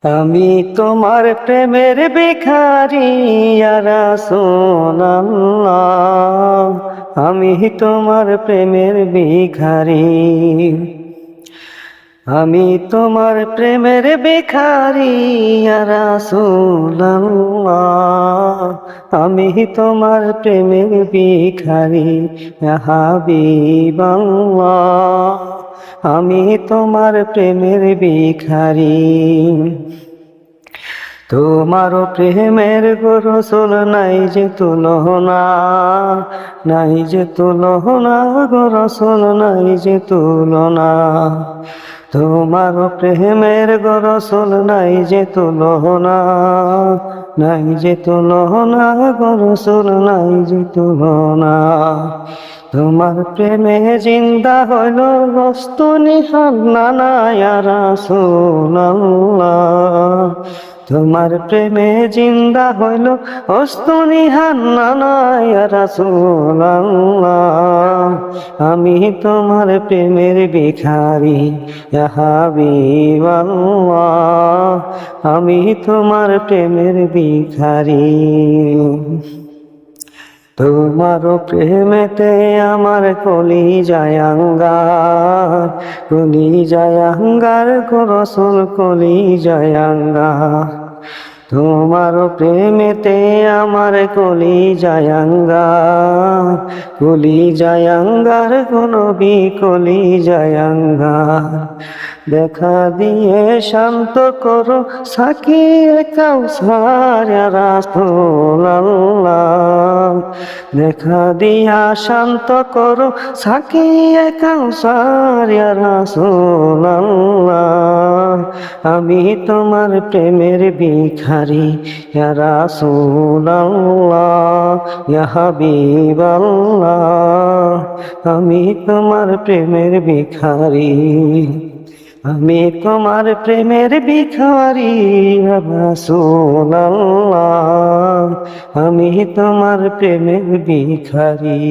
আমি তোমার প্রেমের ভিখারি ইয়া রাসূলুল্লাহ, আমি তোমার প্রেমের ভিখারি। আমি তোমার প্রেমের ভিখারি ইয়া রাসূলুল্লাহ, আমি তোমার প্রেমের ভিখারি ইয়া হাবিবাল্লাহ, আমি তোমার প্রেমের ভিখারি। তোমার প্রেমের গো রাসূল নাই যে তুলনা, নাই যে তুলনা গো রাসূল নাই যে তুলনা। তোমার প্রেমের গো রাসূল নাই যে তুলনা, নাই যে তুলনা গো রাসূল নাই যে তুলনা। তোমার প্রেমে জিন্দা হইল বস্তু নিহাল নানা ইয়া রাসূলুল্লাহ, তোমার প্রেমে জিন্দা হইল বস্তু নিহাল নানা ইয়া রাসূলুল্লাহ, আমি তোমার প্রেমের ভিখারি ইয়া হাবিবাল্লাহ, আমি তোমার প্রেমের ভিখারি। তোমার প্রেমেতে আমার কলিজায় আঙ্গার, কলিজায় আঙ্গার গো রাসূল কলিজায় আঙ্গার। তোমার প্রেমেতে আমার কলিজায় আঙ্গার, কলিজায় আঙ্গার গো নবী কলিজায় আঙ্গার। দেখা দিয়ে শান্ত করো সাকিয়ে কাউসার ইয়া রাসূলুল্লাহ, দেখা দিয়া শান্ত করো সাকিয়ে কাউসার ইয়া রাসূলুল্লাহ, আমি তোমার প্রেমের ভিখারি ইয়া রাসূলুল্লাহ ইয়া হাবিবাল্লাহ, আমি তোমার প্রেমের ভিখারি। আমি তোমার প্রেমের ভিখারি ইয়া রাসূলুল্লাহ, আমি তোমার প্রেমের ভিখারি।